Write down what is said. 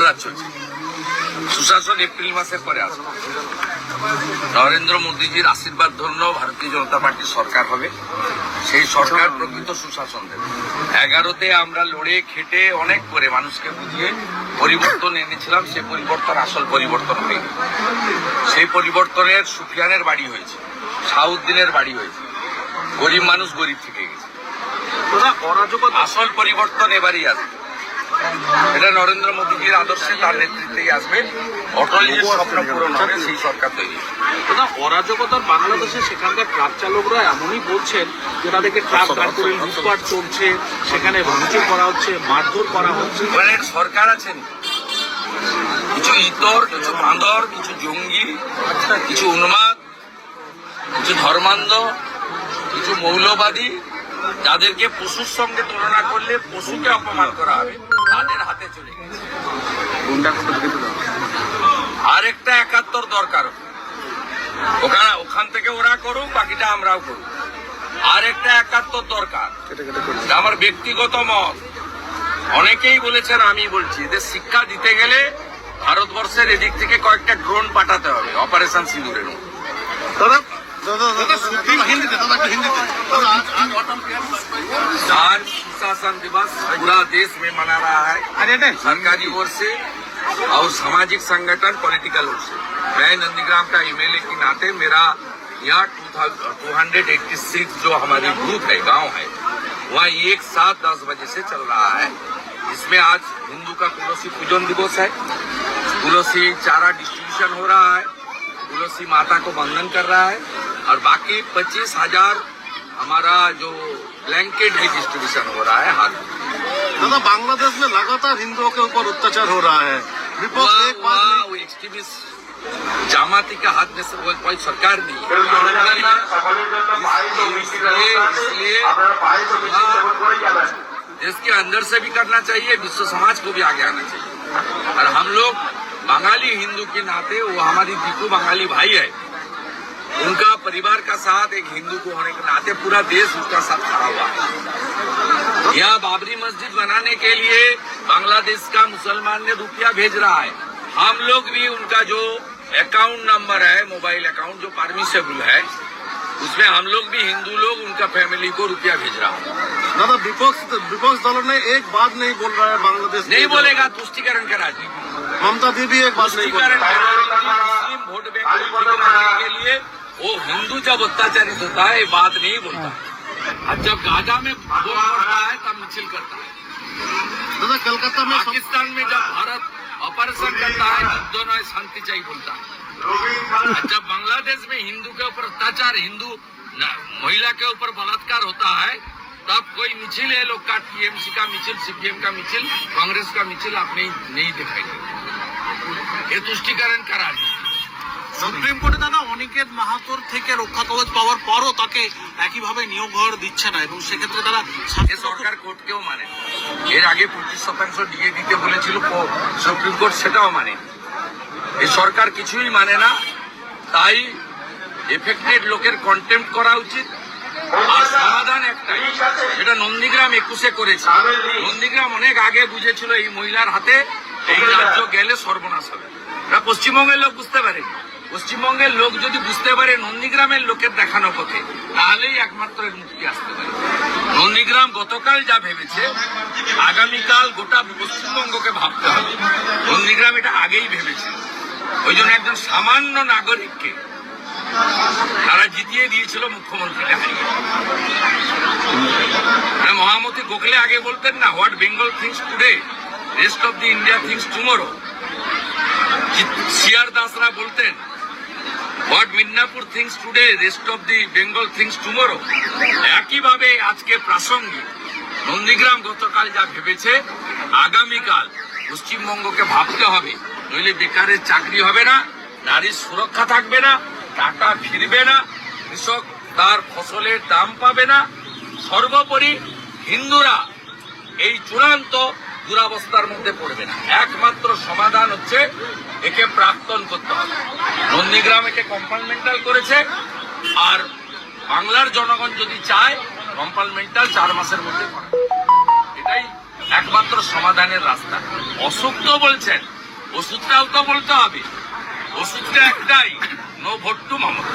রাজ চলছে। সুশাসন এপ্রিল মাসের পরে আসবে। নরেন্দ্র মোদীজির আশীর্বাদ ধন্য ভারতীয় জনতা পার্টির সরকার হবে। সেই সরকার প্রকৃত সুশাসন দেবে। 11তে আমরা লড়ে খেটে অনেক করে মানুষকে বুঝিয়ে পরিবর্তন এনেছিলাম। সেই পরিবর্তন আসল পরিবর্তন হয়নি। সেই পরিবর্তনের সুফিয়ানের বাড়ি হয়েছে, শাহাউদ্দিনের বাড়ি হয়েছে, গরিব মানুষ গরিব থেকে গেছে। আসল পরিবর্তন এবারই আসবে। এটা নরেন্দ্র মোদীজির আদর্শে, তার নেতৃত্বেই আসবে। অটলজির স্বপ্ন পূরণ হবে, সেই সরকার তৈরি। অরাজকতার বাংলাদেশে সেখানকার ট্রাক চালকরা এমনই বলছেন যে তাদেরকে ট্রাক দাঁড় করে লুটপাট চলছে, সেখানে ভাঙচুর করা হচ্ছে, মারধর করা হচ্ছে। মানে সরকার আছেন, কিছু ইতর, কিছু বাঁদর, কিছু জঙ্গি, কিছু উন্মাদ, কিছু ধর্মান্ধ, কিছু মৌলবাদী, যাদেরকে পশুর সঙ্গে তুলনা করলে পশুকে অপমান করা হবে, তাদের হাতে চলে গেছে। আরেকটা 71 দরকার, ওখান থেকে ওরা করুক, বাকিটা আমরাও করুক। আরেকটা 71 দরকার, আমার ব্যক্তিগত মত। অনেকেই বলেছেন, আমি বলছি, এদের শিক্ষা দিতে গেলে ভারতবর্ষের এদিক থেকে কয়েকটা ড্রোন পাঠাতে হবে, অপারেশন সিঁদুরের মতো। आज सुशासन दिवस पूरा देश में मना रहा है, सरकारी ओर से और सामाजिक संगठन, पॉलिटिकल ओर से। मैं नंदीग्राम का एमएलए के नाते मेरा यहाँ 286 जो हमारी बूथ है, गांव है, वहाँ एक साथ 10 बजे से चल रहा है। इसमें आज हिंदू का तुलसी पूजन दिवस है, तुलसी चारा डिस्ट्रीब्यूशन हो रहा है, तुलसी माता को वंदन कर रहा है, और बाकी 25,000 हमारा जो ब्लैंकेट भी डिस्ट्रीब्यूशन हो रहा है हाथ। दादा, बांग्लादेश में लगातार हिंदुओं के ऊपर अत्याचार हो रहा है। वो एक्सट्रीमिस्ट जामाती का हाथ में से कोई सरकार नहीं है। इसलिए देश के अंदर से भी करना चाहिए, विश्व समाज को भी आगे आना चाहिए। और हम लोग बंगाली हिंदू के नाते, वो हमारी दीकू बंगाली भाई है, उनका परिवार का साथ एक हिंदू को होने के नाते पूरा देश उसका साथ खड़ा हुआ है। यहाँ बाबरी मस्जिद बनाने के लिए बांग्लादेश का मुसलमान ने रुपया भेज रहा है। हम लोग भी उनका जो अकाउंट नंबर है, मोबाइल अकाउंट जो परमिसेबल है, उसमें हम लोग भी हिंदू लोग उनका फैमिली को रुपया भेज रहा है। दादा, विपक्ष दलों ने एक बात नहीं बोल रहा है, बांग्लादेश नहीं बोलेगा, तुष्टिकरण का राजनीति। ममता दीदी एक बात नहीं बोल रही है। मुस्लिम वोट बैंक के लिए वो हिंदू जब अत्याचारित होता है, ये बात नहीं बोलता। और जब गाजा में बोल रहा है तब मिছিল करता है। दादा, कलकत्ता में पाकिस्तान में जब भारत ऑपरेशन करता है, दोनों शांति चाहिए बोलता है। और जब बांग्लादेश में हिंदू के ऊपर अत्याचार, हिंदू महिला के ऊपर बलात्कार होता है, तब कोई मिছিল है लोग का, टीएमसी का मिছিল, सीपीएम का मिছিল, कांग्रेस का मिছিল आप नहीं दिखाई देगा। ये तुष्टिकरण का राजनीति। সুপ্রিম কোর্টে দাদা অনিকেত মাহাতোর থেকে রক্ষা কবচ পাওয়ার পরও তাকে একইভাবে নিয়োগ হওয়ার দিচ্ছে না, এবং সেক্ষেত্রে তারা সরকার কোর্টকেও মানে। এর আগে 25% ডিএ দিতে বলেছিল সুপ্রিম কোর্ট, সেটাও মানে। এই সরকার কিছুই মানে না। তাই এফেক্টেড লোকের কন্টেম্প্ট করা উচিত। আর সমাধান একটাই, এটা নন্দীগ্রাম 21-এ করেছে। নন্দীগ্রাম অনেক আগে বুঝেছিল এই মহিলার হাতে এই রাজ্য গেলে সর্বনাশ হবে। এটা পশ্চিমবঙ্গের লোক বুঝতে পারে। পশ্চিমবঙ্গের লোক যদি বুঝতে পারে নন্দীগ্রামের লোকের দেখানো পথে, তাহলেই একমাত্র এর মুক্তি আসতে পারে। নন্দীগ্রাম গতকাল যা ভেবেছে, আগামীকাল গোটা পশ্চিমবঙ্গকে ভাবতে হবে। নন্দীগ্রাম এটা আগেই ভেবেছে। ওই জন্য একজন সামান্য নাগরিককে তারা জিতিয়ে দিয়েছিল মুখ্যমন্ত্রীকে হারিয়ে। মহামতি গোখলে আগে বলতেন না, what Bengal thinks today, rest of the India thinks tomorrow. CR দাসরা বলতেন, what Midnapore thinks today, rest of the Bengal thinks tomorrow. একইভাবে আজকে প্রাসঙ্গিক, নন্দীগ্রাম গতকাল যা ভেবেছে, আগামীকাল পশ্চিমবঙ্গকে ভাবতে হবে। নইলে বেকারের চাকরি হবে না, নারীর সুরক্ষা থাকবে না, টাকা ফিরবে না, কৃষক তার ফসলের দাম পাবে না। সর্বোপরি হিন্দুরা এই চূড়ান্ত দুরাবস্থার মধ্যে পড়বে না। একমাত্র সমাধান হচ্ছে একে প্রাক্তন করতে হবে। নন্দীগ্রাম একে কম্পার্টমেন্টাল করেছে, আর বাংলার জনগণ যদি চায় কম্পার্টমেন্টাল 4 মাসের মধ্যে করে। এটাই একমাত্র সমাধানের রাস্তা। অশোক তো বলছেন ওষুধটাও তো বলতে হবে। ওষুধটা একটাই, নো ভোট টু মমতা।